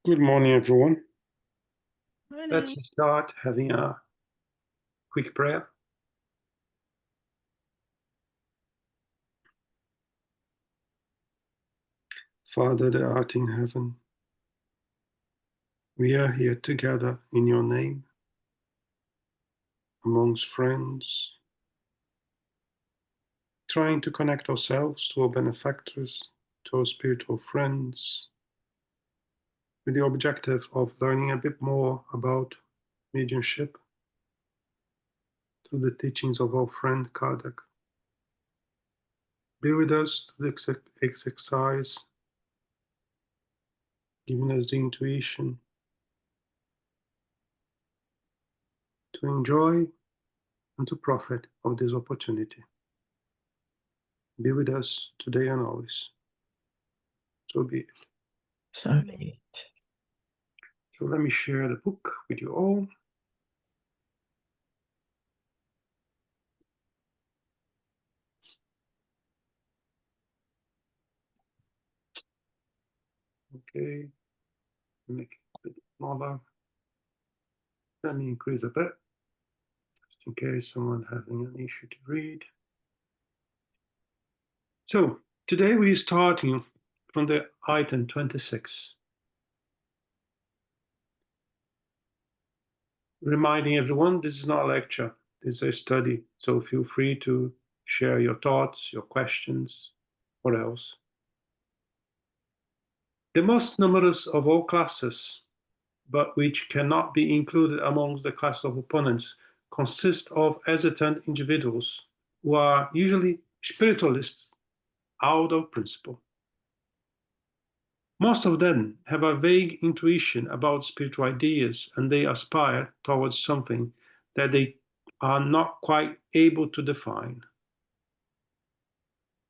Good morning, everyone. Morning. Let's start having a quick prayer. Father that art in heaven, we are here together in your name, amongst friends, trying to connect ourselves to our benefactors, to our spiritual friends, with the objective of learning a bit more about mediumship through the teachings of our friend Caldas. Be with us to the exercise, giving us the intuition to enjoy and to profit of this opportunity. Be with us today and always. So be it. So be it. So let me share the book with you all. Okay, make it a bit smaller. Let me increase a bit, just in case someone having an issue to read. So today we're starting from the item 26. Reminding everyone, this is not a lecture, this is a study. So feel free to share your thoughts, your questions, what else. The most numerous of all classes, but which cannot be included amongst the class of opponents, consist of hesitant individuals who are usually spiritualists out of principle. Most of them have a vague intuition about spiritual ideas and they aspire towards something that they are not quite able to define.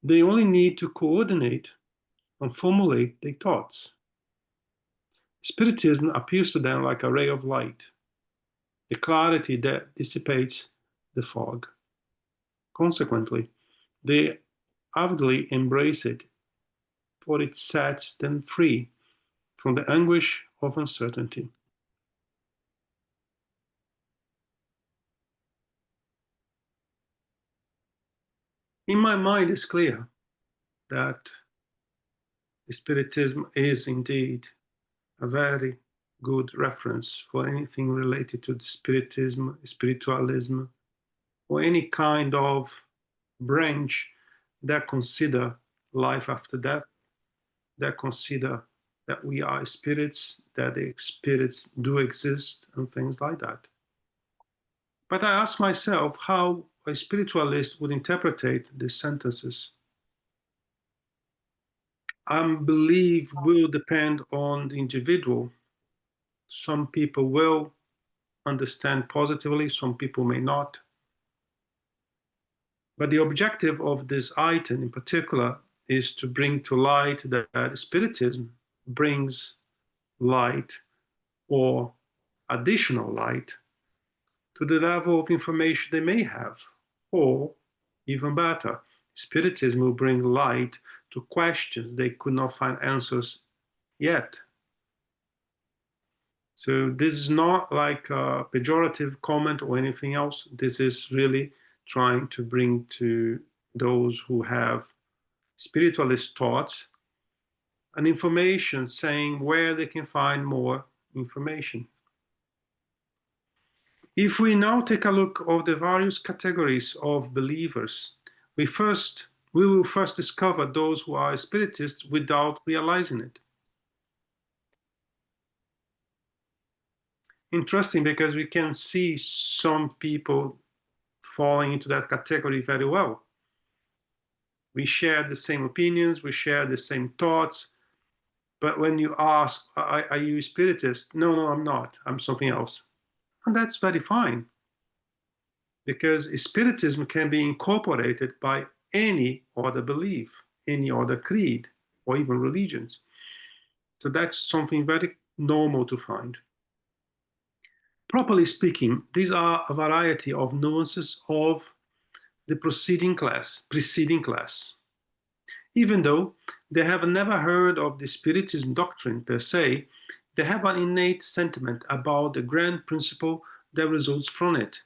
They only need to coordinate and formulate their thoughts. Spiritism appears to them like a ray of light, the clarity that dissipates the fog. Consequently, they avidly embrace it, for it sets them free from the anguish of uncertainty. In my mind, it's clear that Spiritism is indeed a very good reference for anything related to Spiritism, spiritualism, or any kind of branch that consider life after death, that consider that we are spirits, that the spirits do exist, and things like that. But I ask myself how a spiritualist would interpret these sentences. I believe will depend on the individual. Some people will understand positively, some people may not. But the objective of this item in particular is to bring to light that Spiritism brings light or additional light to the level of information they may have. Or, even better, Spiritism will bring light to questions they could not find answers yet. So this is not like a pejorative comment or anything else. This is really trying to bring to those who have spiritualist thoughts an information saying where they can find more information. If we now take a look at the various categories of believers, we will first discover those who are spiritists without realizing it. Interesting, because we can see some people falling into that category very well. We share the same opinions, we share the same thoughts, but when you ask, are you a spiritist? No, no, I'm not. I'm something else. And that's very fine, because spiritism can be incorporated by any other belief, any other creed, or even religions. So that's something very normal to find. Properly speaking, these are a variety of nuances of the preceding class, even though they have never heard of the Spiritism doctrine per se, They have an innate sentiment about the grand principle that results from it.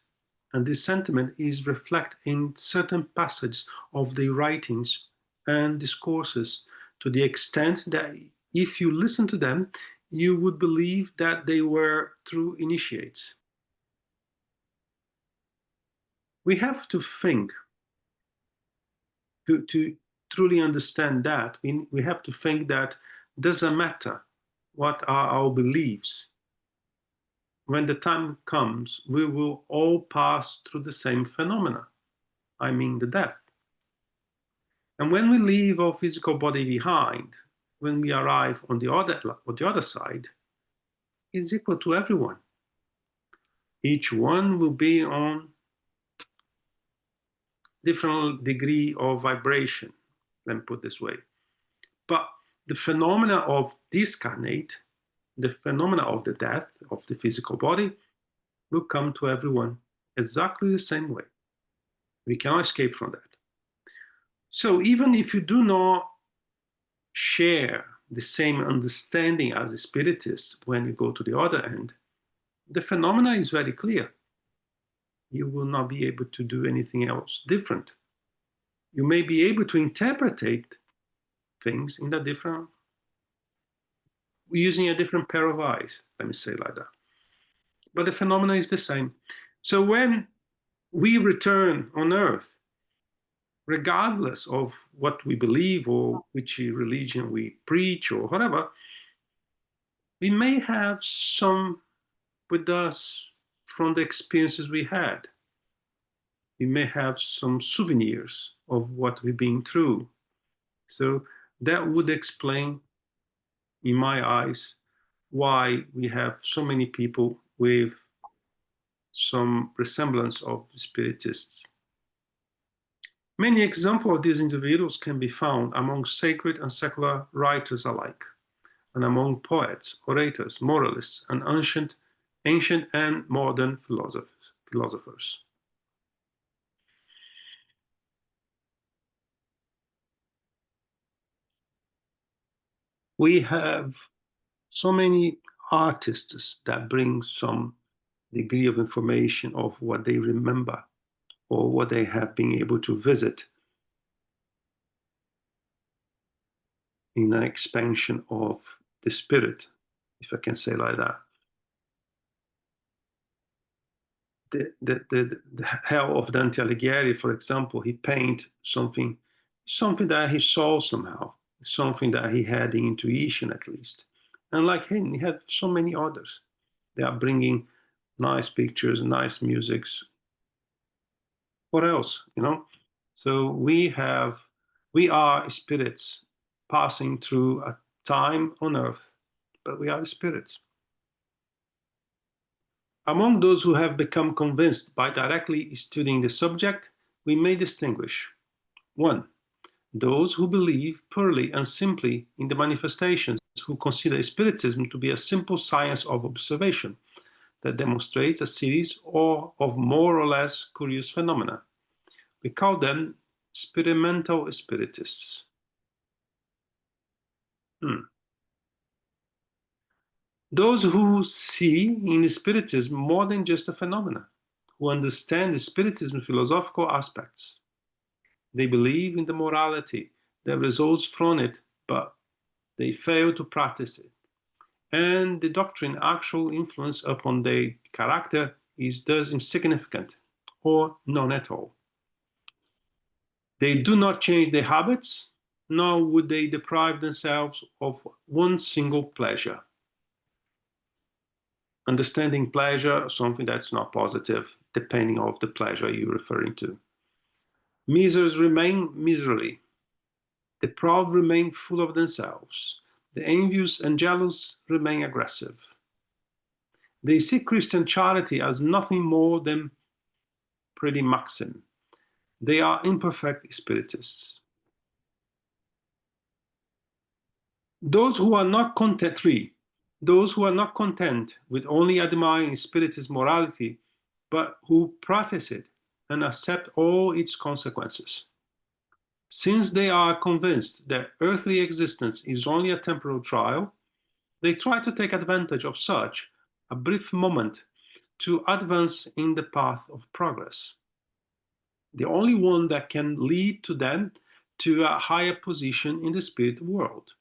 And this sentiment is reflected in certain passages of their writings and discourses to the extent that if you listen to them, you would believe that they were true initiates. We have to think to truly understand that. We have to think that doesn't matter what are our beliefs. When the time comes, we will all pass through the same phenomena. I mean the death. And when we leave our physical body behind, when we arrive on the other side, is equal to everyone. Each one will be on different degree of vibration, let me put this way. But the phenomena of discarnate, the phenomena of the death of the physical body, will come to everyone exactly the same way. We cannot escape from that. So even if you do not share the same understanding as a spiritist when you go to the other end, the phenomena is very clear. You will not be able to do anything else different. You may be able to interpret things in a different, using a different pair of eyes, let me say like that. But the phenomena is the same. So when we return on earth, regardless of what we believe or which religion we preach or whatever, we may have some with us from the experiences we had. We may have some souvenirs of what we've been through. So that would explain, in my eyes, why we have so many people with some resemblance of spiritists. Many examples of these individuals can be found among sacred and secular writers alike, and among poets, orators, moralists, and ancient and modern philosophers. We have so many artists that bring some degree of information of what they remember or what they have been able to visit in an expansion of the spirit, if I can say like that. The hell of Dante Alighieri, for example, he painted something that he saw somehow, something that he had the intuition at least. And like him, he had so many others. They are bringing nice pictures, nice musics. What else, you know? So we are spirits passing through a time on earth, but we are spirits. Among those who have become convinced by directly studying the subject, we may distinguish: 1. Those who believe purely and simply in the manifestations, who consider Spiritism to be a simple science of observation that demonstrates a series of more or less curious phenomena. We call them experimental spiritists. Those who see in Spiritism more than just a phenomena, who understand the Spiritism philosophical aspects. They believe in the morality that results from it, but they fail to practice it. And the doctrine's actual influence upon their character is thus insignificant or none at all. They do not change their habits, nor would they deprive themselves of one single pleasure. Understanding pleasure, something that's not positive, depending on the pleasure you're referring to. Misers remain miserly. The proud remain full of themselves. The envious and jealous remain aggressive. They see Christian charity as nothing more than pretty maxim. They are imperfect spiritists. Those who are not content, 3. Those who are not content with only admiring spiritist morality, but who practice it and accept all its consequences. Since they are convinced that earthly existence is only a temporal trial, They try to take advantage of such a brief moment to advance in the path of progress. The only one that can lead to them to a higher position in the spirit world,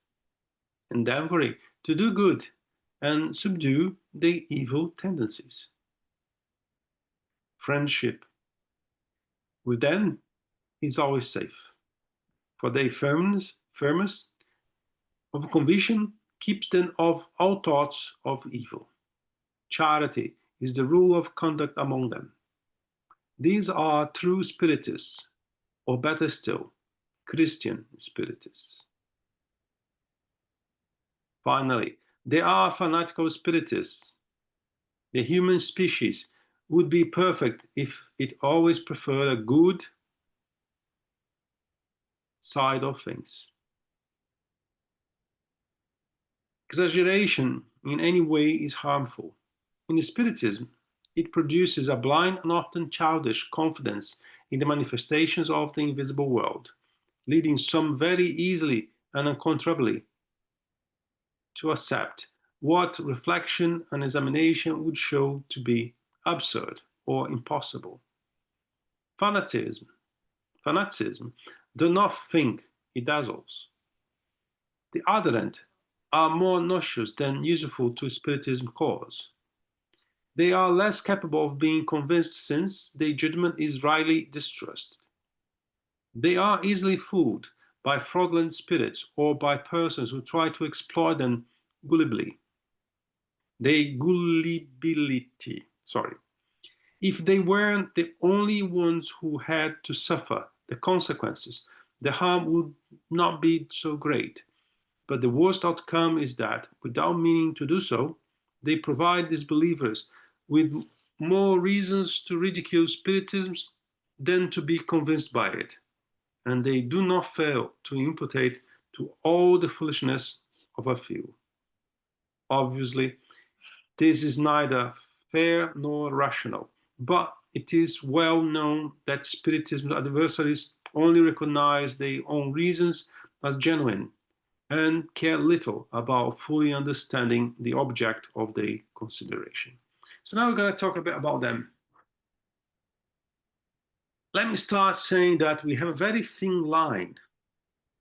endeavoring to do good and subdue the evil tendencies. Friendship with them is always safe, for their firmness of conviction keeps them off all thoughts of evil. Charity is the rule of conduct among them. These are true Spiritists, or better still, Christian Spiritists. Finally, there are fanatical Spiritists. The human species would be perfect if it always preferred a good side of things. Exaggeration in any way is harmful. In Spiritism, it produces a blind and often childish confidence in the manifestations of the invisible world, leading some very easily and uncontrollably to accept what reflection and examination would show to be absurd or impossible. Fanaticism do not think it dazzles. The ardent are more nauseous than useful to Spiritism cause. They are less capable of being convinced since their judgment is rightly distrusted. They are easily fooled by fraudulent spirits or by persons who try to exploit them gullibly. Their gullibility, If they weren't the only ones who had to suffer the consequences, the harm would not be so great. But the worst outcome is that, without meaning to do so, they provide disbelievers with more reasons to ridicule Spiritism than to be convinced by it. And they do not fail to imputate to all the foolishness of a few. Obviously, this is neither fair nor rational, but it is well known that Spiritism adversaries only recognize their own reasons as genuine and care little about fully understanding the object of their consideration. So now we're going to talk a bit about them. Let me start saying that we have a very thin line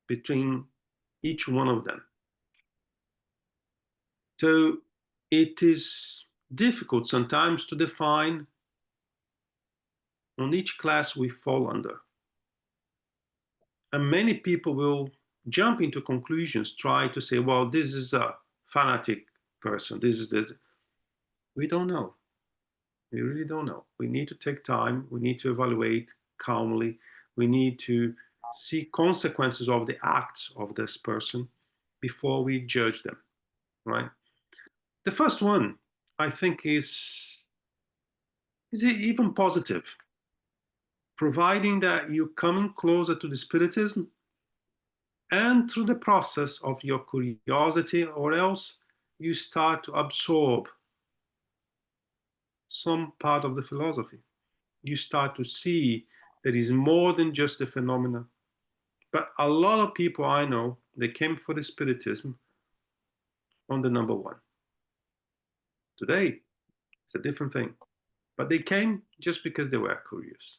between each one of them. So it is difficult sometimes to define on each class we fall under. And many people will jump into conclusions, try to say, well, this is a fanatic person, this is this. We don't know. We really don't know. We need to take time. We need to evaluate calmly. We need to see consequences of the acts of this person before we judge them, right? The first one, I think, is even positive, providing that you're coming closer to the Spiritism and through the process of your curiosity, or else you start to absorb some part of the philosophy. You start to see there is more than just a phenomena. But a lot of people I know, they came for the Spiritism on the number one. Today, it's a different thing. But they came just because they were curious.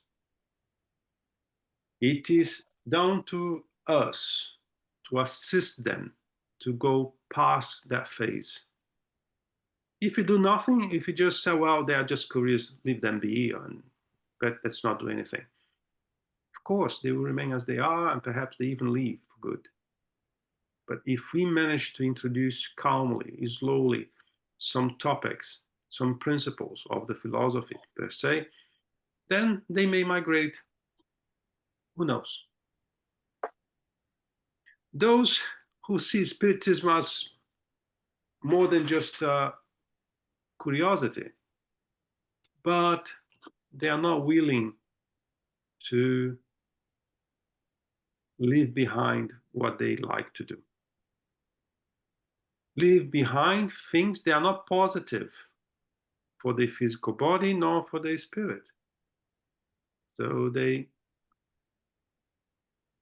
It is down to us to assist them to go past that phase. If you do nothing, if you just say, well, they are just curious, leave them be, and let's not do anything. Of course, they will remain as they are, and perhaps they even leave for good. But if we manage to introduce calmly, slowly, some topics, some principles of the philosophy per se, then they may migrate. Who knows? Those who see Spiritism as more than just curiosity, but they are not willing to leave behind what they like to do. Leave behind things that are not positive for their physical body nor for their spirit. So they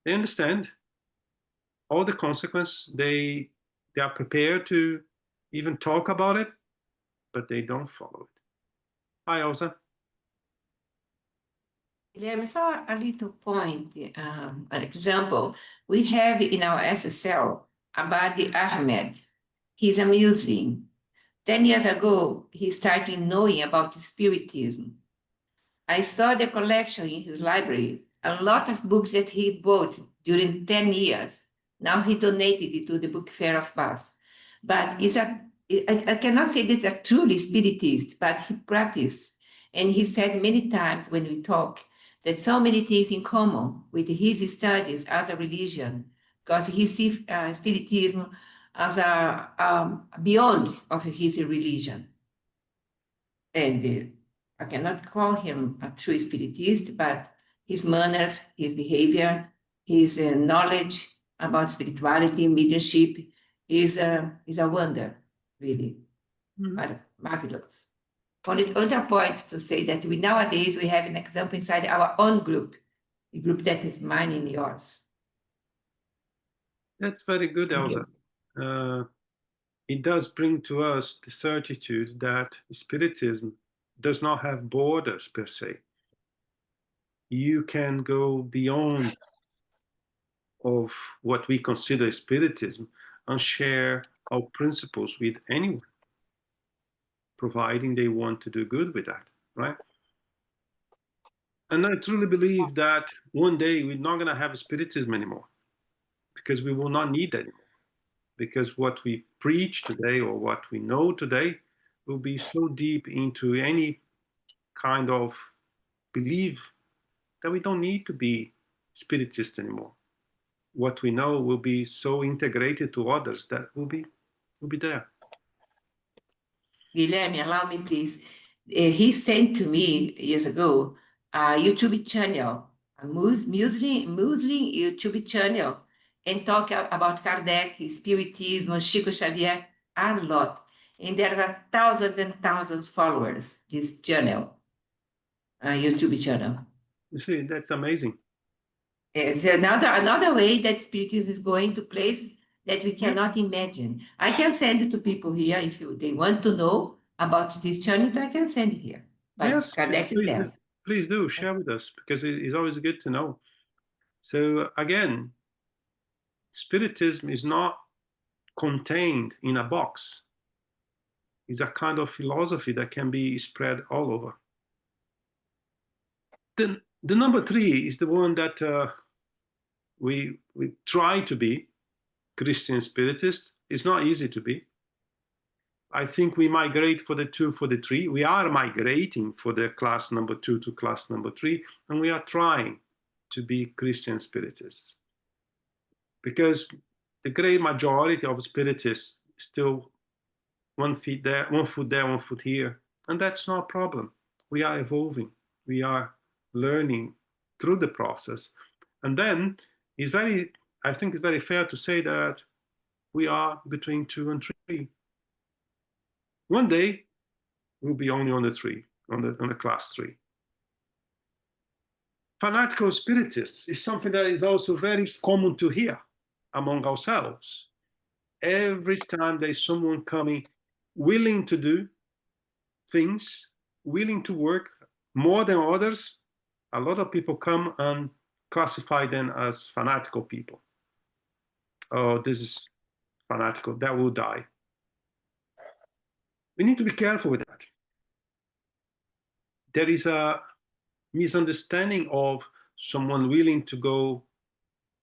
understand all the consequences. They are prepared to even talk about it, but they don't follow it. Hi, Elsa. Guilherme, so a little point, an example. We have in our SSL Abadi Ahmed. He's a Muslim. 10 years ago, he started knowing about Spiritism. I saw the collection in his library, a lot of books that he bought during 10 years. Now he donated it to the Book Fair of Bath. But I cannot say this is a truly Spiritist, but he practiced. And he said many times when we talk that so many things in common with his studies as a religion, because he sees Spiritism as a beyond of his religion. And I cannot call him a true Spiritist, but his manners, his behavior, his knowledge about spirituality, mediumship is a wonder, really. Marvelous. Only other point to say that nowadays we have an example inside our own group, a group that is mine and yours. That's very good, Elsa. It does bring to us the certitude that Spiritism does not have borders per se. You can go beyond of what we consider Spiritism and share our principles with anyone, providing they want to do good with that, right? And I truly believe that one day we're not going to have Spiritism anymore, because we will not need that anymore. Because what we preach today or what we know today will be so deep into any kind of belief that we don't need to be Spiritist anymore. What we know will be so integrated to others that will be there. Guilherme, allow me, please. He sent to me years ago a YouTube channel, a Muslim YouTube channel, and talk about Kardec, Spiritism, Chico Xavier, a lot. And there are thousands and thousands of followers, this channel, YouTube channel. You see, that's amazing. It's another way that Spiritism is going to place that we cannot imagine. I can send it to people here if they want to know about this channel. I can send it here. But Yes, Kardec is there. please do share with us, because it is always good to know. So again, Spiritism is not contained in a box. It's a kind of philosophy that can be spread all over. Then the number 3 is the one that we try to be Christian Spiritist. It's not easy to be. I think we migrate for the 2, for the 3. We are migrating for the class number 2 to class number 3, and we are trying to be Christian Spiritists. Because the great majority of Spiritists still 1 foot there, 1 foot here, and that's not a problem. We are evolving. We are learning through the process. And then I think it's very fair to say that we are between 2 and 3. One day we'll be only on the 3, on the class 3. Fanatical Spiritists is something that is also very common to hear among ourselves. Every time there's someone coming willing to do things, willing to work more than others, a lot of people come and classify them as fanatical people. Oh, this is fanatical, that will die. We need to be careful with that. There is a misunderstanding of someone willing to go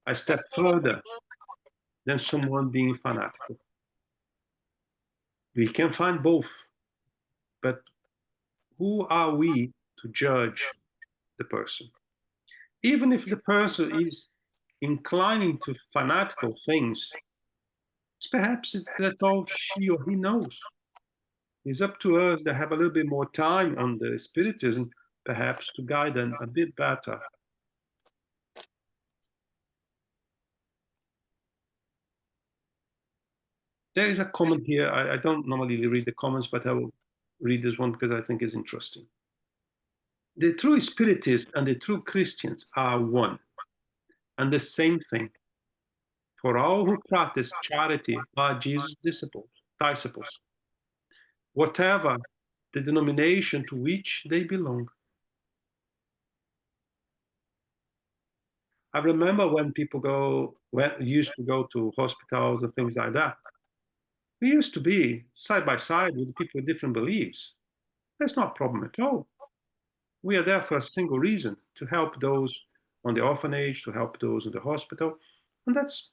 a step further than someone being fanatical. We can find both, but who are we to judge the person? Even if the person is inclining to fanatical things, perhaps that's all she or he knows. It's up to us to have a little bit more time on the Spiritism, perhaps to guide them a bit better. There is a comment here. I don't normally read the comments, but I will read this one because I think it's interesting. The true Spiritists and the true Christians are one and the same thing. For all who practice charity are Jesus' disciples. disciples, whatever the denomination to which they belong. I remember when people used to go to hospitals and things like that. We used to be side by side with people with different beliefs. That's not a problem at all. We are there for a single reason, to help those on the orphanage, to help those in the hospital. And that's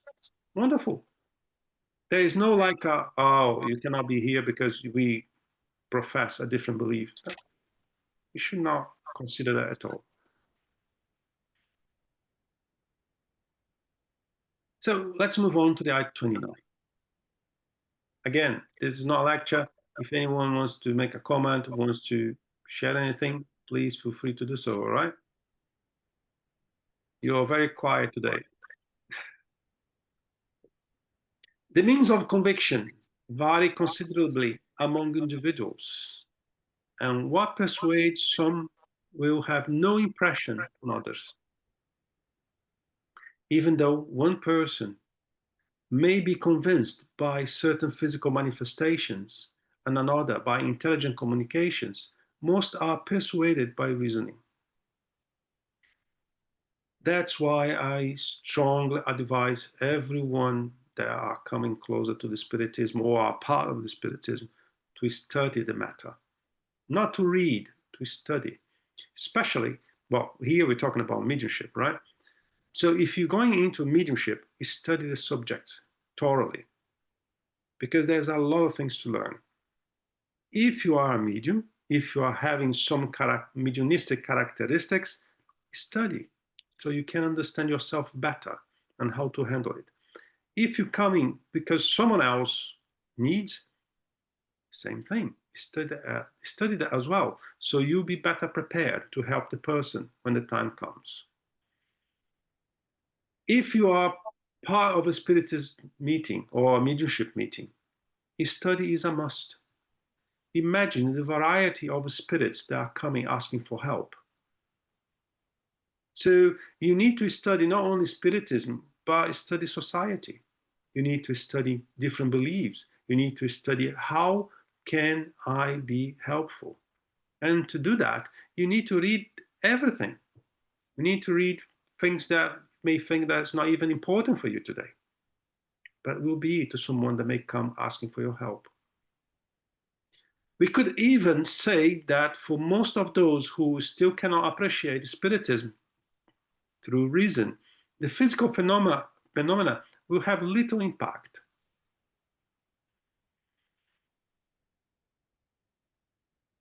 wonderful. There is no like, oh, you cannot be here because we profess a different belief. You should not consider that at all. So let's move on to the I-29. Again, this is not a lecture. If anyone wants to make a comment, wants to share anything, please feel free to do so, all right? You are very quiet today. The means of conviction vary considerably among individuals, and what persuades some will have no impression on others. Even though one person may be convinced by certain physical manifestations and another by intelligent communications, most are persuaded by reasoning. That's why I strongly advise everyone that are coming closer to the Spiritism or are part of the Spiritism to study the matter. Not to read, to study. Especially, well, here we're talking about mediumship, right? So if you're going into mediumship, you study the subject thoroughly, because there's a lot of things to learn. If you are a medium, if you are having some mediumistic characteristics, study so you can understand yourself better and how to handle it. If you're coming because someone else needs, same thing. Study that as well, so you'll be better prepared to help the person when the time comes. If you are part of a Spiritist meeting or a mediumship meeting, study is a must. Imagine the variety of spirits that are coming asking for help. So you need to study not only Spiritism, but study society. You need to study different beliefs. You need to study how can I be helpful? And to do that, you need to read everything. You need to read things that may think that's not even important for you today, but will be to someone that may come asking for your help. We could even say that for most of those who still cannot appreciate Spiritism through reason, the physical phenomena will have little impact.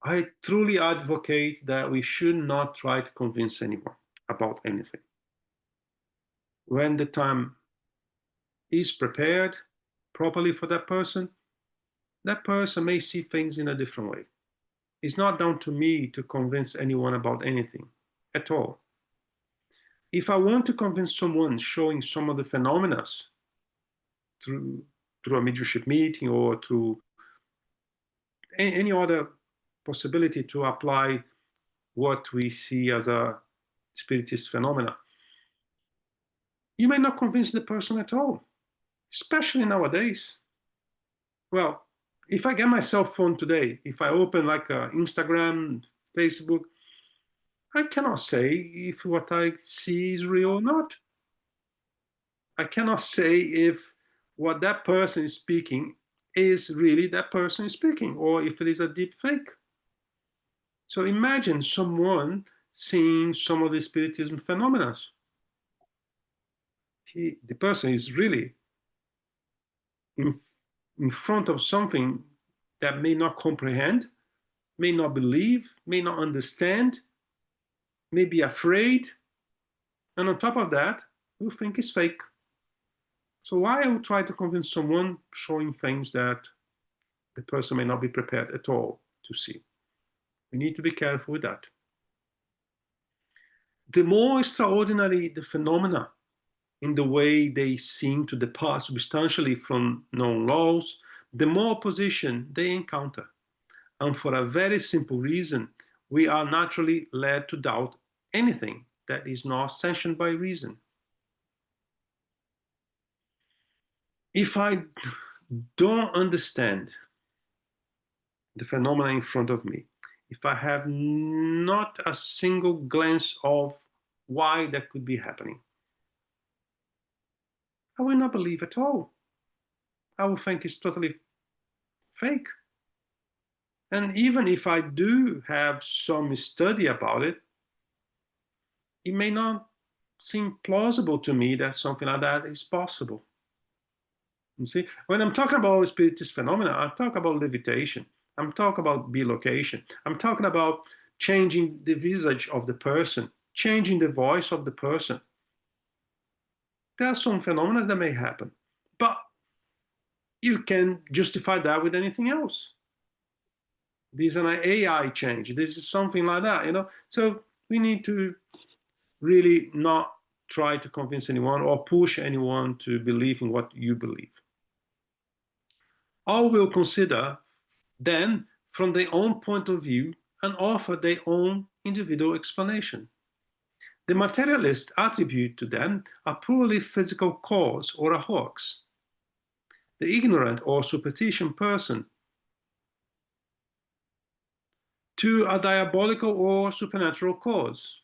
I truly advocate that we should not try to convince anyone about anything. When the time is prepared properly for that person may see things in a different way. It's not down to me to convince anyone about anything at all. If I want to convince someone showing some of the phenomena through a mediumship meeting or through any other possibility to apply what we see as a Spiritist phenomena, you may not convince the person at all, especially nowadays. Well, if I get my cell phone today, if I open like Instagram, Facebook, I cannot say if what I see is real or not. I cannot say if what that person is speaking is really that person is speaking, or if it is a deep fake. So imagine someone seeing some of the Spiritism phenomena. The person is really in front of something that may not comprehend, may not believe, may not understand, may be afraid, and on top of that, will think it's fake. So why I would try to convince someone showing things that the person may not be prepared at all to see? We need to be careful with that. The more extraordinary the phenomena in the way they seem to depart substantially from known laws, the more opposition they encounter. And for a very simple reason, we are naturally led to doubt anything that is not sanctioned by reason. If I don't understand the phenomena in front of me, if I have not a single glance of why that could be happening, I will not believe at all. I will think it's totally fake. And even if I do have some study about it, it may not seem plausible to me that something like that is possible. You see, when I'm talking about spiritist phenomena, I talk about levitation. I'm talking about bilocation. I'm talking about changing the visage of the person, changing the voice of the person. There are some phenomena that may happen, but you can justify that with anything else. This is an AI change. This is something like that, you know. So we need to really not try to convince anyone or push anyone to believe in what you believe. All will consider then from their own point of view and offer their own individual explanation. The materialists attribute to them a purely physical cause or a hoax. The ignorant or superstition person to a diabolical or supernatural cause.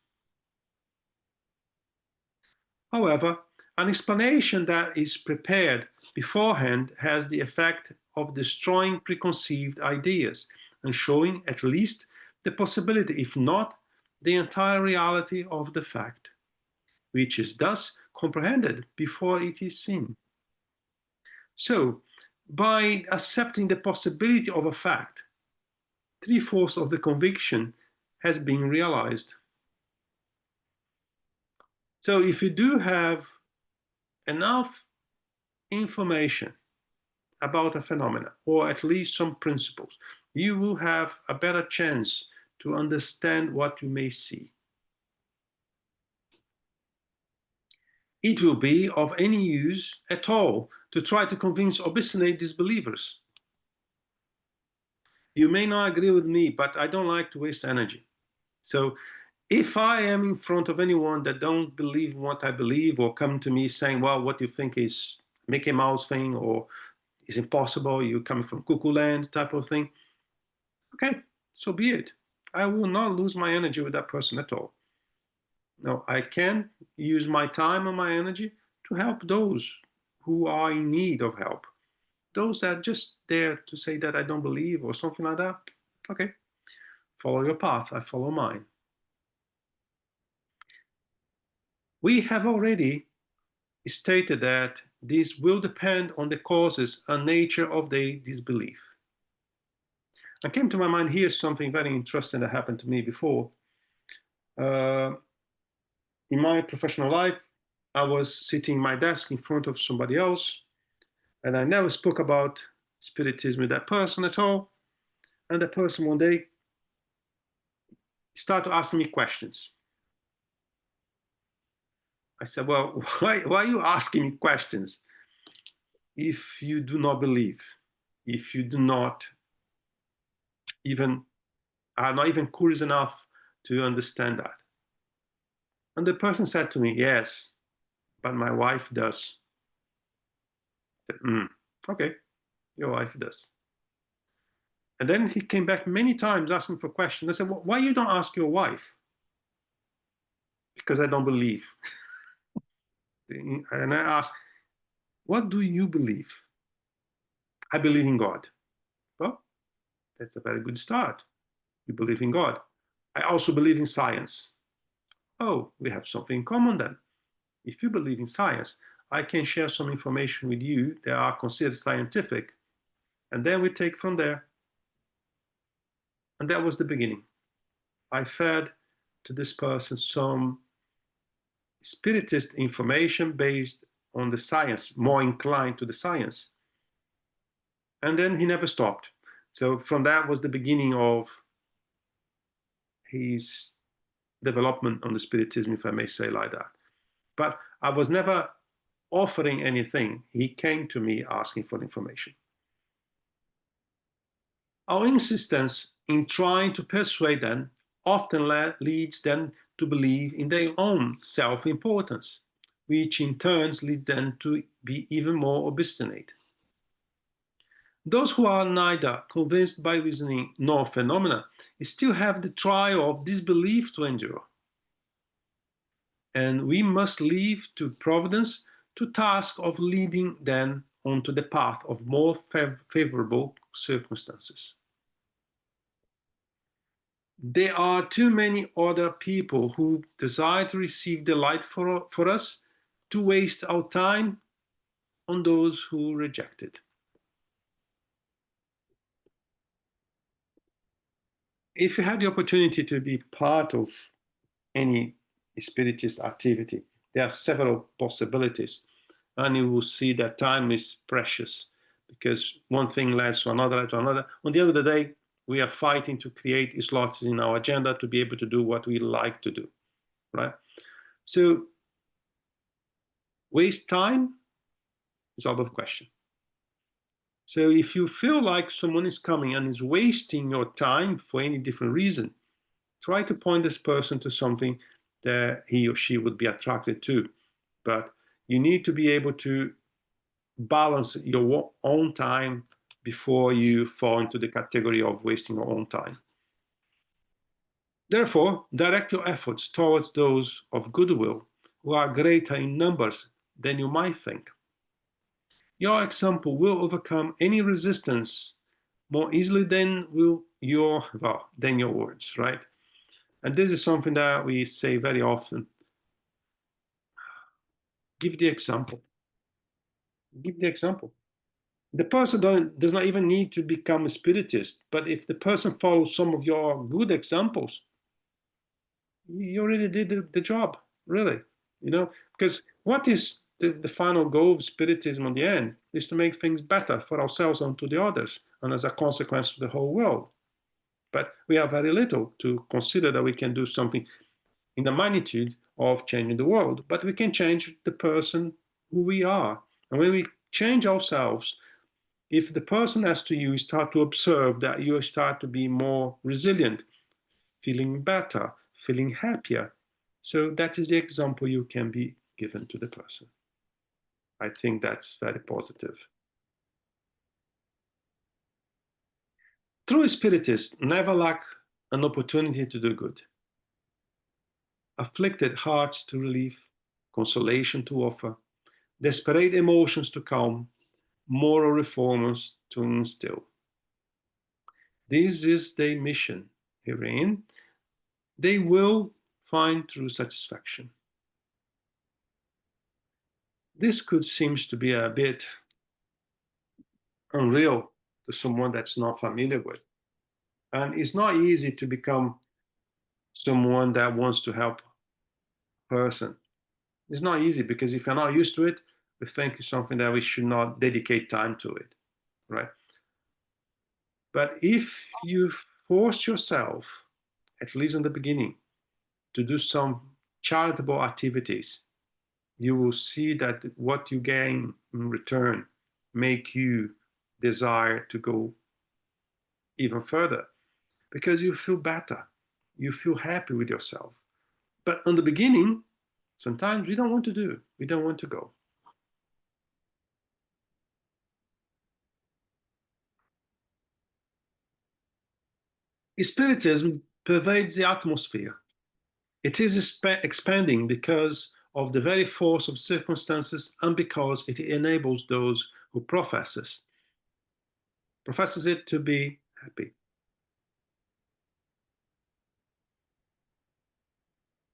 However, an explanation that is prepared beforehand has the effect of destroying preconceived ideas and showing at least the possibility, if not the entire reality of the fact, which is thus comprehended before it is seen. So, by accepting the possibility of a fact, 3/4 of the conviction has been realized. So if you do have enough information about a phenomena, or at least some principles, you will have a better chance to understand what you may see. It will be of any use at all to try to convince obstinate disbelievers. You may not agree with me, but I don't like to waste energy. So if I am in front of anyone that don't believe what I believe, or come to me saying, well, what you think is Mickey Mouse thing, or is impossible, you coming from cuckoo land type of thing, okay, so be it. I will not lose my energy with that person at all. No, I can use my time and my energy to help those who are in need of help. Those that are just there to say that I don't believe or something like that, okay, follow your path, I follow mine. We have already stated that this will depend on the causes and nature of the disbelief. I came to my mind here something very interesting that happened to me before. In my professional life, I was sitting at my desk in front of somebody else, and I never spoke about Spiritism with that person at all. And the person one day started asking me questions. I said, well, why are you asking me questions if you do not believe, if you do not even, are not even curious enough to understand that? And the person said to me, yes, but my wife does. I said, okay, your wife does. And then he came back many times asking for questions. I said, well, why you don't ask your wife? Because I don't believe. And I asked, what do you believe? I believe in God. Well, that's a very good start. You believe in God. I also believe in science. Oh, we have something in common then. If you believe in science, I can share some information with you that are considered scientific, and then we take from there. And that was the beginning. I fed to this person some Spiritist information based on the science, more inclined to the science. And then he never stopped. So from that was the beginning of his development on the Spiritism, if I may say like that. But I was never offering anything. He came to me asking for information. Our insistence in trying to persuade them often leads them to believe in their own self-importance, which in turn leads them to be even more obstinate. Those who are neither convinced by reasoning nor phenomena still have the trial of disbelief to endure. And we must leave to Providence the task of leading them onto the path of more favorable circumstances. There are too many other people who desire to receive the light for us to waste our time on those who reject it. If you had the opportunity to be part of any Spiritist activity, there are several possibilities, and you will see that time is precious because one thing leads to another, to another. On the end of the day, we are fighting to create slots in our agenda to be able to do what we like to do, right? So waste time is out of question. So if you feel like someone is coming and is wasting your time for any different reason, try to point this person to something that he or she would be attracted to. But you need to be able to balance your own time before you fall into the category of wasting your own time. Therefore, direct your efforts towards those of goodwill who are greater in numbers than you might think. Your example will overcome any resistance more easily than your words, right? And this is something that we say very often. Give the example. Give the example. The person does not even need to become a spiritist, but if the person follows some of your good examples, you already did the job, really. You know, because what is the final goal of spiritism on the end is to make things better for ourselves and to the others, and as a consequence to the whole world. But we have very little to consider that we can do something in the magnitude of changing the world, but we can change the person who we are. And when we change ourselves, if the person next to you start to observe that you start to be more resilient, feeling better, feeling happier, so that is the example you can be given to the person. I think that's very positive. True spiritists never lack an opportunity to do good. Afflicted hearts to relieve, consolation to offer, desperate emotions to calm, moral reformers to instill. This is their mission. Herein, they will find true satisfaction. This could seem to be a bit unreal to someone that's not familiar with. And it's not easy to become someone that wants to help a person. It's not easy because if you're not used to it, we think it's something that we should not dedicate time to it, right? But if you force yourself, at least in the beginning, to do some charitable activities, you will see that what you gain in return make you desire to go even further because you feel better, you feel happy with yourself. But in the beginning, sometimes we don't want to do, we don't want to go. Spiritism pervades the atmosphere. It is expanding because of the very force of circumstances and because it enables those who professes it to be happy.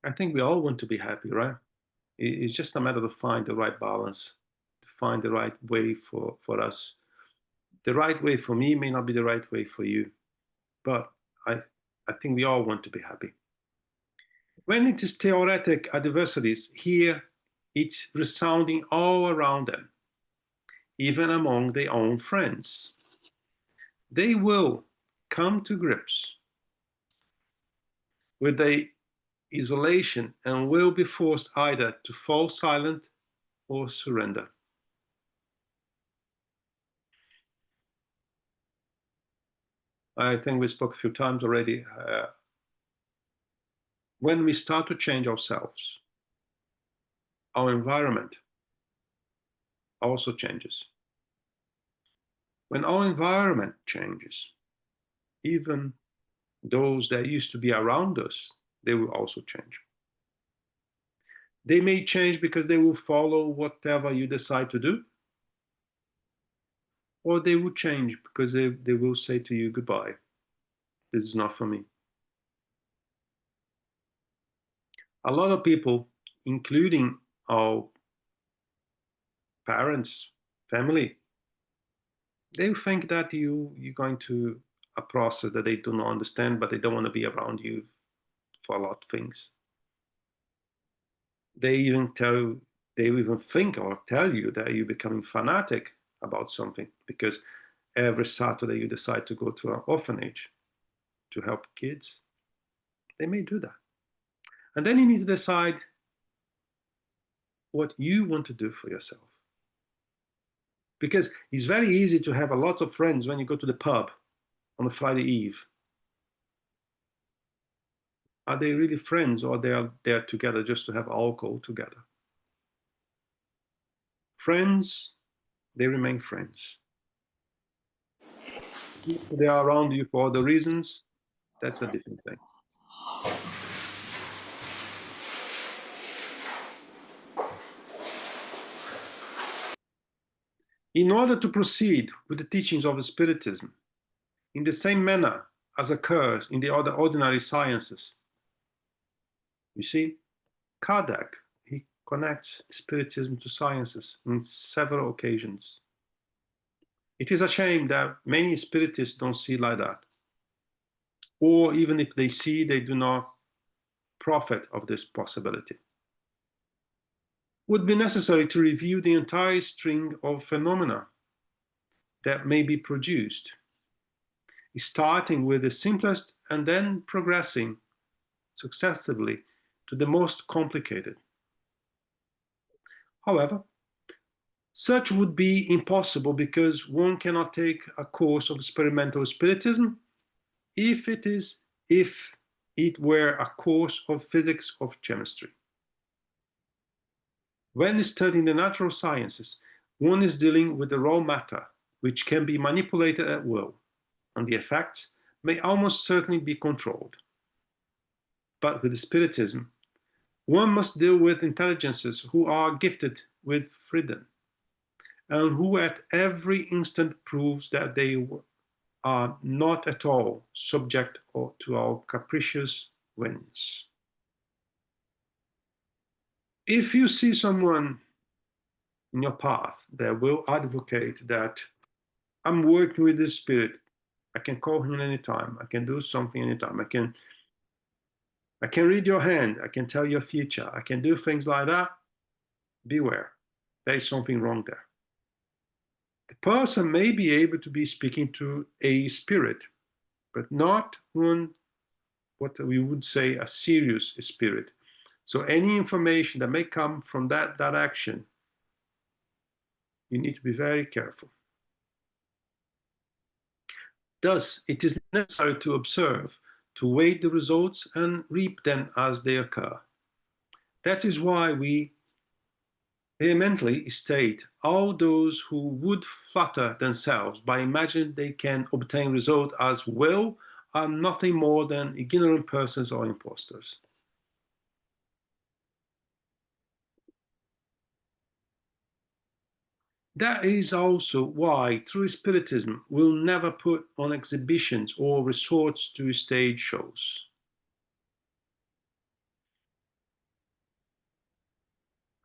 I think we all want to be happy, right? It's just a matter of find the right balance, to find the right way for us. The right way for me may not be the right way for you, but I think we all want to be happy. When it is theoretic adversaries, here it's resounding all around them, even among their own friends. They will come to grips with their isolation and will be forced either to fall silent or surrender. I think we spoke a few times already. When we start to change ourselves, our environment also changes. When our environment changes, even those that used to be around us, they will also change. They may change because they will follow whatever you decide to do, or they will change because they will say to you, goodbye, this is not for me. A lot of people, including our parents, family, they think that you're going to a process that they do not understand, but they don't want to be around you for a lot of things. They even think or tell you that you're becoming fanatic about something because every Saturday you decide to go to an orphanage to help kids. They may do that. And then you need to decide what you want to do for yourself. Because it's very easy to have a lot of friends when you go to the pub on a Friday eve. Are they really friends, or they are there together just to have alcohol together? Friends, they remain friends. If they are around you for other reasons, that's a different thing. In order to proceed with the teachings of Spiritism in the same manner as occurs in the other ordinary sciences, you see, Kardec, he connects Spiritism to sciences on several occasions. It is a shame that many Spiritists don't see like that. Or even if they see, they do not profit of this possibility. It would be necessary to review the entire string of phenomena that may be produced, starting with the simplest and then progressing successively to the most complicated. However, such would be impossible because one cannot take a course of experimental Spiritism if it were a course of physics or chemistry. When studying the natural sciences, one is dealing with the raw matter, which can be manipulated at will, and the effects may almost certainly be controlled. But with Spiritism, one must deal with intelligences who are gifted with freedom, and who at every instant proves that they are not at all subject to our capricious whims. If you see someone in your path that will advocate that I'm working with this spirit, I can call him anytime, I can do something anytime, I can read your hand, I can tell your future, I can do things like that, beware, there is something wrong there. The person may be able to be speaking to a spirit, but not one, what we would say, a serious spirit. So any information that may come from that direction, you need to be very careful. Thus, it is necessary to observe, to wait the results and reap them as they occur. That is why we vehemently state all those who would flatter themselves by imagining they can obtain results as well are nothing more than ignorant persons or impostors. That is also why true Spiritism will never put on exhibitions or resorts to stage shows.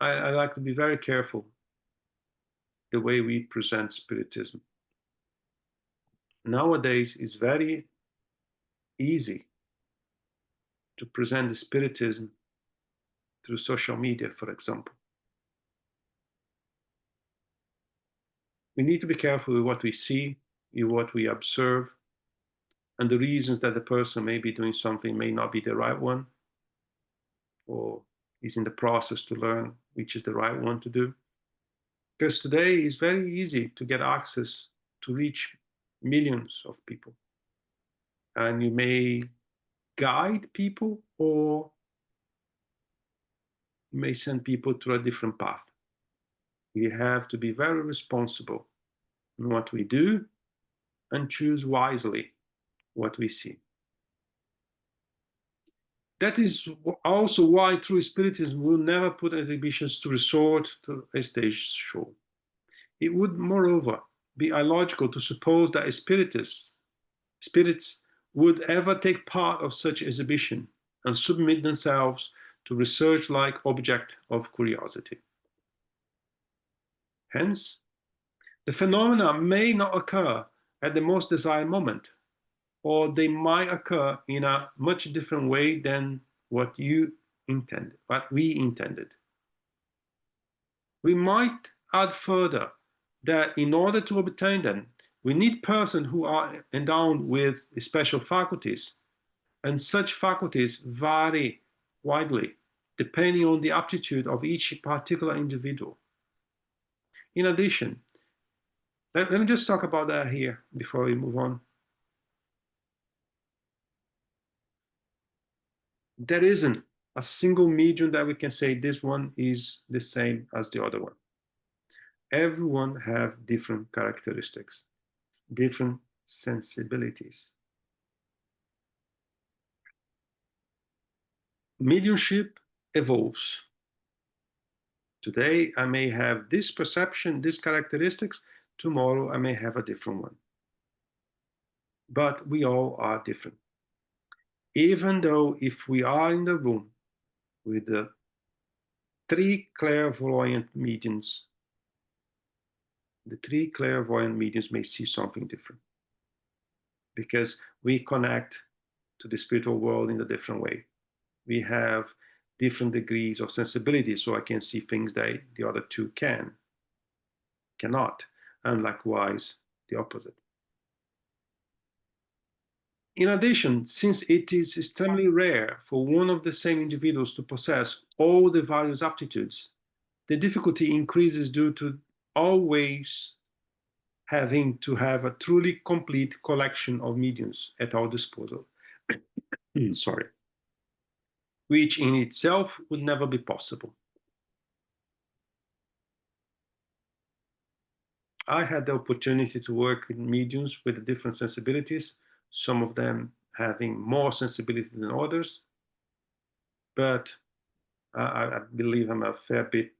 I like to be very careful the way we present Spiritism. Nowadays, it's very easy to present the Spiritism through social media, for example. We need to be careful with what we see, with what we observe, and the reasons that the person may be doing something may not be the right one, or is in the process to learn which is the right one to do. Because today it's very easy to get access to reach millions of people. And you may guide people, or you may send people to a different path. We have to be very responsible in what we do and choose wisely what we see. That is also why true Spiritism will never put exhibitions to resort to a stage show. It would, moreover, be illogical to suppose that spirits would ever take part of such exhibition and submit themselves to research-like object of curiosity. Hence, the phenomena may not occur at the most desired moment, or they might occur in a much different way than what we intended. We might add further that in order to obtain them, we need persons who are endowed with special faculties, and such faculties vary widely depending on the aptitude of each particular individual. In addition, let me just talk about that here before we move on. There isn't a single medium that we can say this one is the same as the other one. Everyone have different characteristics, different sensibilities. Mediumship evolves. Today, I may have this perception, these characteristics. Tomorrow, I may have a different one. But we all are different. Even though if we are in the room with the 3 clairvoyant mediums, the 3 clairvoyant mediums may see something different because we connect to the spiritual world in a different way. We have different degrees of sensibility, so I can see things that the other 2 cannot, and likewise the opposite. In addition, since it is extremely rare for one of the same individuals to possess all the various aptitudes, the difficulty increases due to always having to have a truly complete collection of mediums at our disposal. Sorry. Which in itself would never be possible. I had the opportunity to work with mediums with different sensibilities, some of them having more sensibility than others, but I believe I'm a fair bit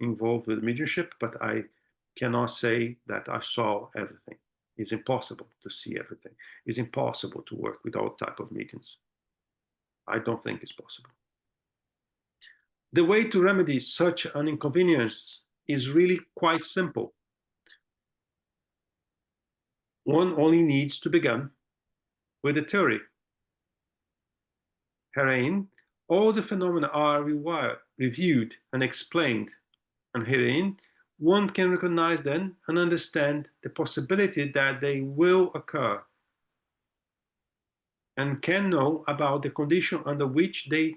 involved with mediumship, but I cannot say that I saw everything. It's impossible to see everything. It's impossible to work with all type of mediums. I don't think it's possible. The way to remedy such an inconvenience is really quite simple. One only needs to begin with a theory. Herein, all the phenomena are reviewed and explained, and herein, one can recognize them and understand the possibility that they will occur, and can know about the condition under which they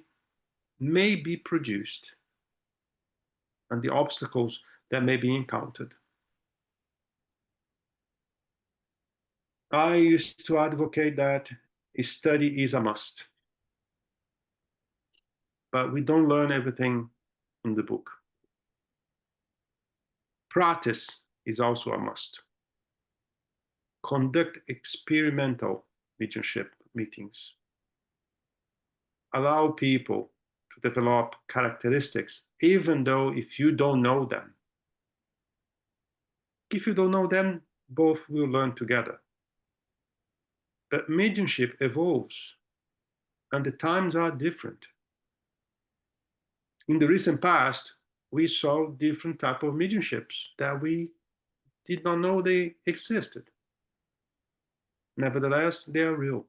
may be produced, and the obstacles that may be encountered. I used to advocate that a study is a must, but we don't learn everything in the book. Practice is also a must. Conduct experimental mediumship meetings. Allow people to develop characteristics, even though if you don't know them. If you don't know them, both will learn together. But mediumship evolves, and the times are different. In the recent past, we saw different types of mediumships that we did not know they existed. Nevertheless, they are real.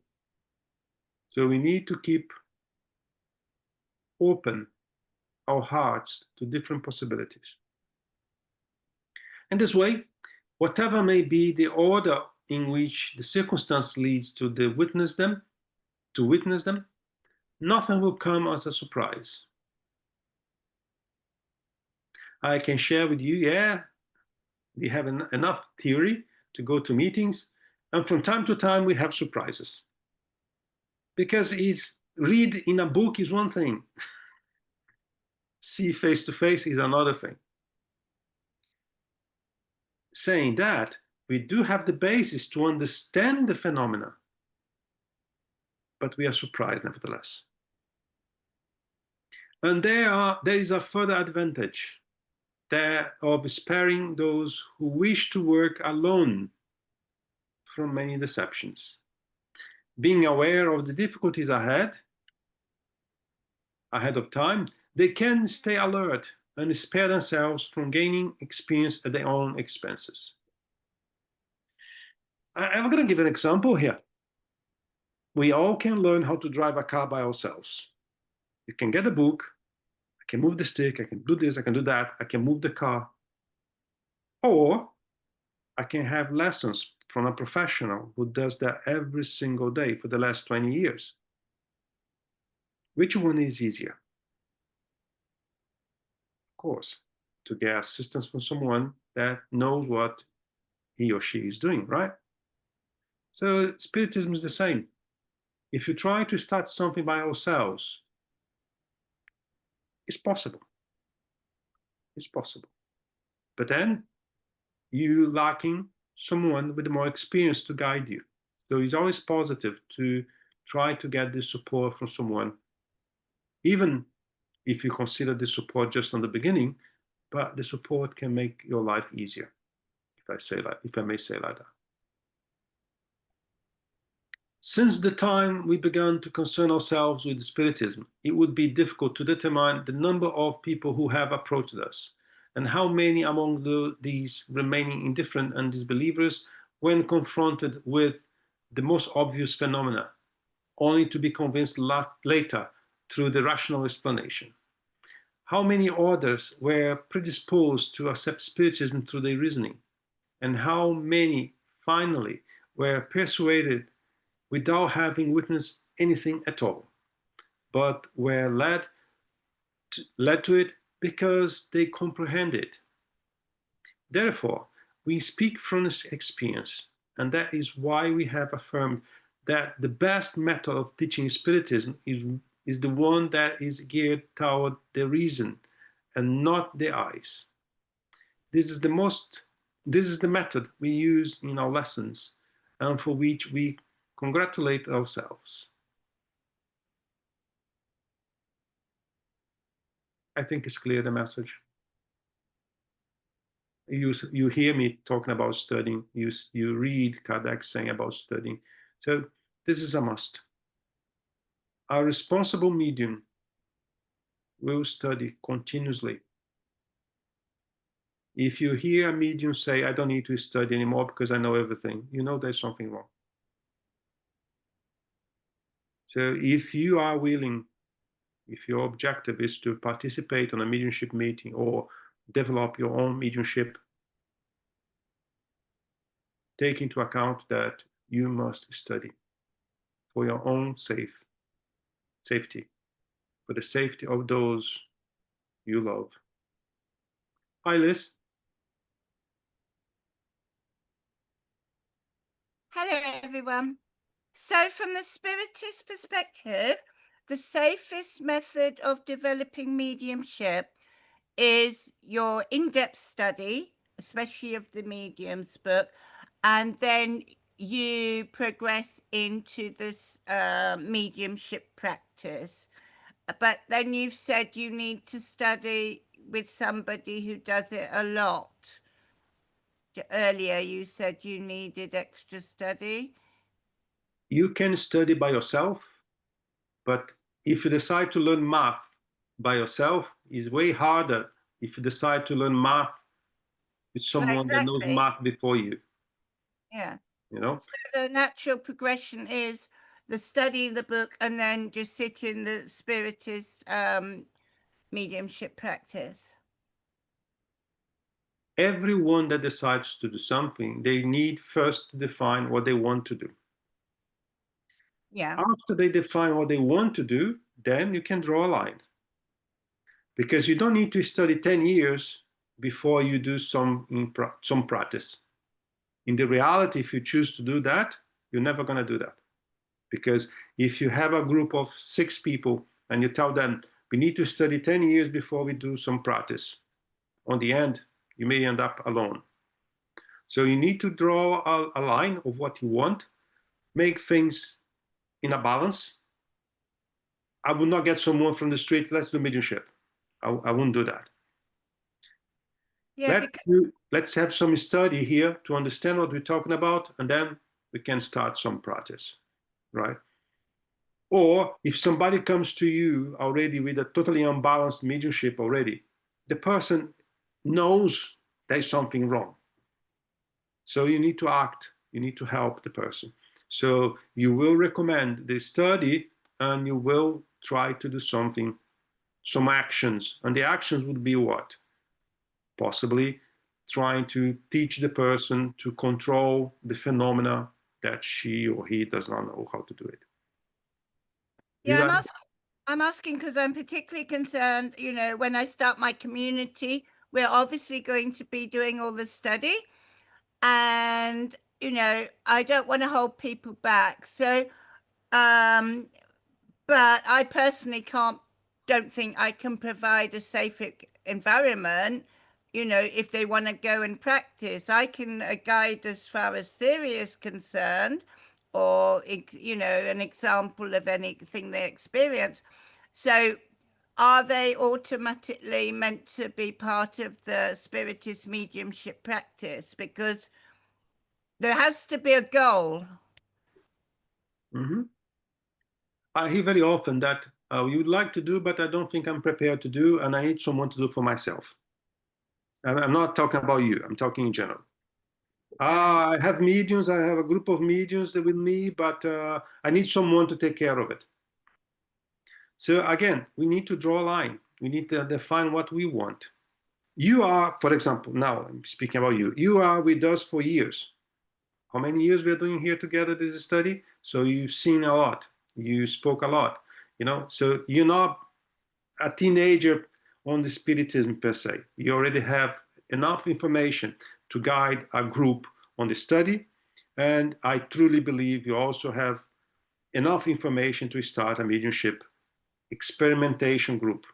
So we need to keep open our hearts to different possibilities. In this way, whatever may be the order in which the circumstance leads to witness them, nothing will come as a surprise. I can share with you, we have enough theory to go to meetings, and from time to time we have surprises. Because read in a book is one thing, see face to face is another thing. Saying that, we do have the basis to understand the phenomena, but we are surprised nevertheless. And there is a further advantage there of sparing those who wish to work alone from many deceptions. Being aware of the difficulties ahead of time, they can stay alert and spare themselves from gaining experience at their own expenses. I'm going to give an example here. We all can learn how to drive a car by ourselves. You can get a book, I can move the stick, I can do this, I can do that, I can move the car. Or I can have lessons from a professional who does that every single day for the last 20 years. Which one is easier? Of course, to get assistance from someone that knows what he or she is doing, right? So Spiritism is the same. If you try to start something by ourselves, it's possible. It's possible. But then you're lacking someone with more experience to guide you. So it's always positive to try to get this support from someone, even if you consider the support just on the beginning, but the support can make your life easier, if I may say like that. Since the time we began to concern ourselves with Spiritism, it would be difficult to determine the number of people who have approached us, and how many among these remaining indifferent and disbelievers when confronted with the most obvious phenomena, only to be convinced later through the rational explanation. How many others were predisposed to accept Spiritism through their reasoning, and how many finally were persuaded without having witnessed anything at all, but were led to it because they comprehend it. Therefore, we speak from experience, and that is why we have affirmed that the best method of teaching Spiritism is the one that is geared toward the reason and not the eyes. This is the method we use in our lessons, and for which we congratulate ourselves. I think it's clear, the message. You hear me talking about studying, you read Caldas saying about studying. So this is a must. Our responsible medium will study continuously. If you hear a medium say, I don't need to study anymore because I know everything, you know there's something wrong. So if you are willing, if your objective is to participate on a mediumship meeting or develop your own mediumship, take into account that you must study for your own safety, for the safety of those you love. Hi, Liz. Hello, everyone. So from the Spiritist perspective, the safest method of developing mediumship is your in-depth study, especially of the medium's book, and then you progress into this mediumship practice. But then you've said you need to study with somebody who does it a lot. Earlier you said you needed extra study. You can study by yourself, but if you decide to learn math by yourself, it's way harder if you decide to learn math with someone that knows math before you. Yeah. You know? So the natural progression is the study of the book and then just sit in the Spiritist mediumship practice. Everyone that decides to do something, they need first to define what they want to do. Yeah. After they define what they want to do, then you can draw a line. Because you don't need to study 10 years before you do some practice. In the reality, if you choose to do that, you're never going to do that. Because if you have a group of 6 people and you tell them, we need to study 10 years before we do some practice, on the end, you may end up alone. So you need to draw a line of what you want, make things in a balance. I would not get someone from the street, let's do mediumship. I wouldn't do that. Yeah, Let's have some study here to understand what we're talking about, and then we can start some practice, right? Or if somebody comes to you already with a totally unbalanced mediumship already, the person knows there's something wrong. So you need to act, you need to help the person. So you will recommend the study and you will try to do something, some actions. And the actions would be what? Possibly trying to teach the person to control the phenomena that she or he does not know how to do it. yeah, I'm asking because I'm particularly concerned, you know, when I start my community, we're obviously going to be doing all the study. And, you know, I don't want to hold people back. So, but I personally don't think I can provide a safe environment, you know, if they want to go and practice. I can guide as far as theory is concerned, or, you know, an example of anything they experience. So are they automatically meant to be part of the Spiritist mediumship practice? Because there has to be a goal. Mm-hmm. I hear very often that you would like to do, but I don't think I'm prepared to do, and I need someone to do for myself. I'm not talking about you, I'm talking in general. I have mediums, I have a group of mediums with me, but I need someone to take care of it. So again, we need to draw a line. We need to define what we want. You are, for example, now I'm speaking about you. You are with us for years. How many years we are doing here together this study? So you've seen a lot. You spoke a lot, you know. So you're not a teenager on the Spiritism per se. You already have enough information to guide a group on the study. And I truly believe you also have enough information to start a mediumship experimentation group.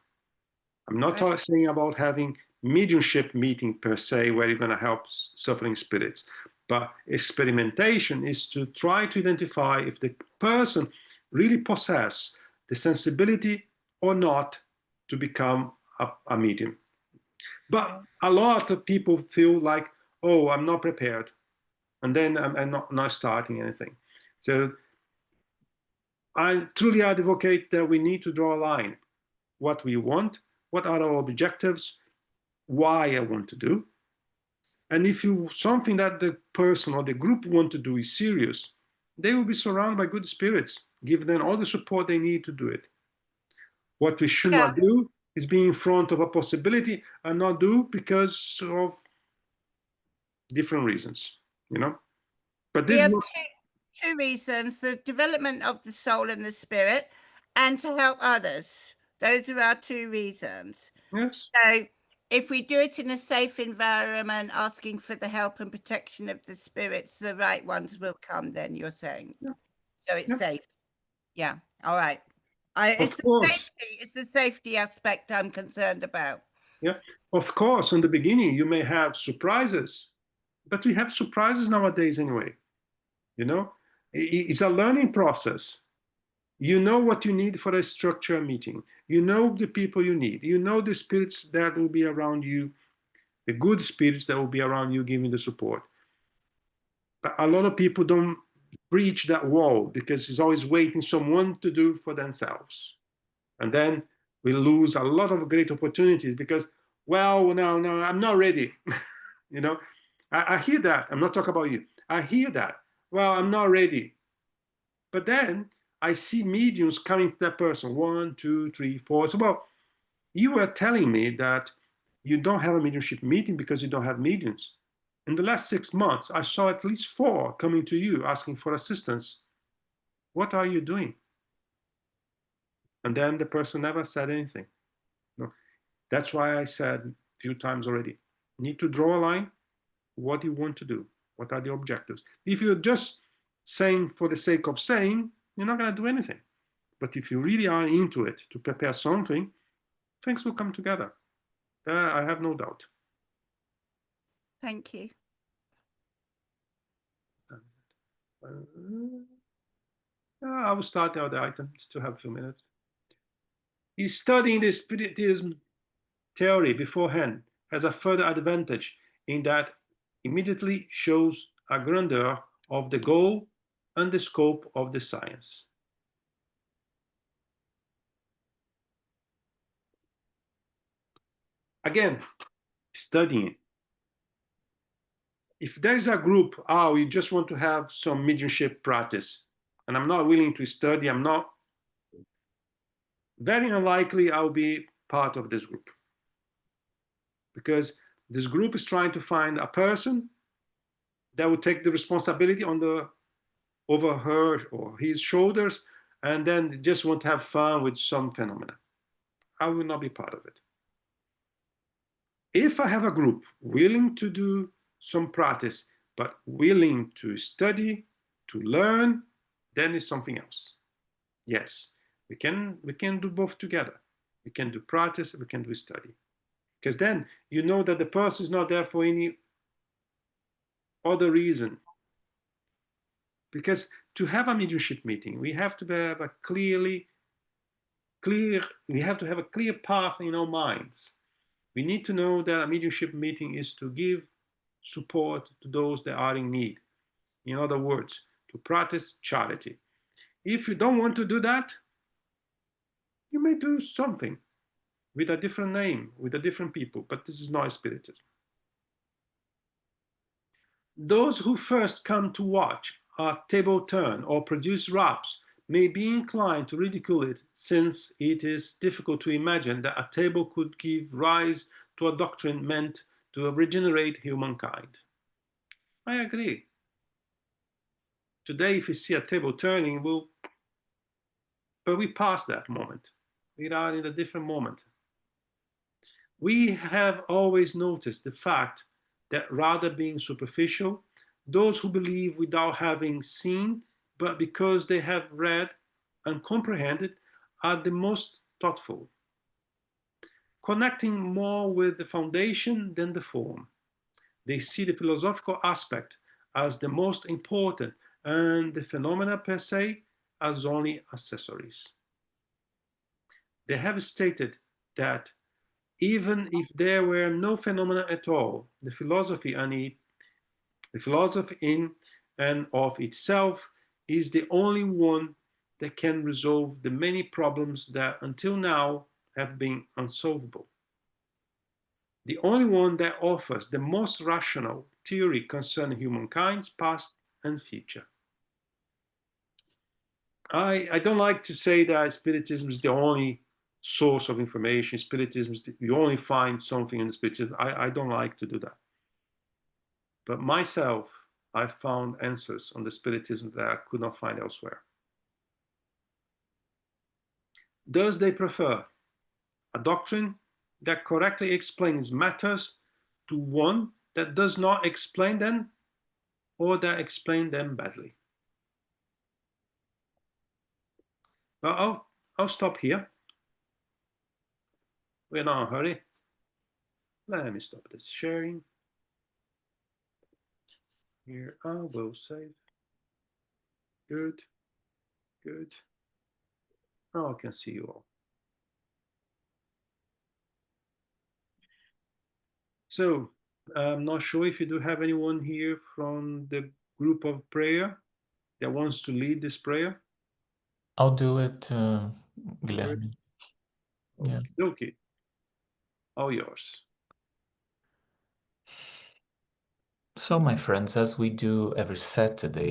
I'm not saying about having mediumship meeting per se, where you're going to help suffering spirits, but experimentation is to try to identify if the person really possesses the sensibility or not to become a medium. But a lot of people feel like, oh, I'm not prepared, and then I'm not starting anything. So I truly advocate that we need to draw a line. What we want, what are our objectives, why I want to do. And if something that the person or the group want to do is serious, they will be surrounded by good spirits, give them all the support they need to do it. What we should not do is be in front of a possibility and not do because of different reasons, you know. But this We have is two reasons: the development of the soul and the spirit, and to help others. Those are our two reasons. yes. So if we do it in a safe environment, asking for the help and protection of the spirits, the right ones will come, then you're saying. Yeah. So it's Yeah. safe. Yeah. All right. It's the safety aspect I'm concerned about. Yeah. Of course, in the beginning, you may have surprises, but we have surprises nowadays anyway. You know, it's a learning process. You know what you need for a structured meeting. You know the people you need. You know the spirits that will be around you, the good spirits that will be around you giving the support. But a lot of people don't breach that wall because it's always waiting someone to do for themselves. And then we lose a lot of great opportunities because, well, no, I'm not ready. You know, I hear that. I'm not talking about you. I hear that. Well, I'm not ready. But then I see mediums coming to that person, 1, 2, 3, 4. So, well, you were telling me that you don't have a mediumship meeting because you don't have mediums. In the last 6 months, I saw at least 4 coming to you asking for assistance. What are you doing? And then the person never said anything. No. That's why I said a few times already, you need to draw a line. What do you want to do? What are the objectives? If you're just saying for the sake of saying, you're not going to do anything. But if you really are into it to prepare something, things will come together. I have no doubt. Thank you. I will start the other item, still have a few minutes. He's studying the Spiritism theory beforehand has a further advantage in that immediately shows a grandeur of the goal and the scope of the science. Again, studying. If there is a group, we just want to have some mediumship practice, and I'm not willing to study, very unlikely I'll be part of this group. Because this group is trying to find a person that will take the responsibility over her or his shoulders, and then just want to have fun with some phenomena. I will not be part of it. If I have a group willing to do some practice, but willing to study, to learn, then it's something else. Yes, we can do both together. We can do practice, we can do study. Because then you know that the person is not there for any other reason. Because to have a mediumship meeting, we have to have a clear path in our minds. We need to know that a mediumship meeting is to give support to those that are in need. In other words, to practice charity. If you don't want to do that, you may do something with a different name, with a different people, but this is not Spiritism. Those who first come to watch a table turn or produce raps may be inclined to ridicule it, since it is difficult to imagine that a table could give rise to a doctrine meant to regenerate humankind. I agree. Today, if we see a table turning, but we pass that moment. We are in a different moment. We have always noticed the fact that rather being superficial, those who believe without having seen, but because they have read and comprehended, are the most thoughtful, connecting more with the foundation than the form. They see the philosophical aspect as the most important and the phenomena per se as only accessories. They have stated that even if there were no phenomena at all, the philosophy in and of itself is the only one that can resolve the many problems that until now have been unsolvable. The only one that offers the most rational theory concerning humankind's past and future. I don't like to say that Spiritism is the only source of information. Spiritism, you only find something in Spiritism. I don't like to do that. But myself, I found answers on the Spiritism that I could not find elsewhere. Thus, they prefer a doctrine that correctly explains matters to one that does not explain them or that explains them badly. Well, I'll stop here. We're not in a hurry. Let me stop this sharing. Here I will save. Good, good. Now I can see you all. So I'm not sure if you do have anyone here from the group of prayer that wants to lead this prayer. I'll do it, Guilherme. Yeah. Okay. All yours. So, my friends, as we do every Saturday,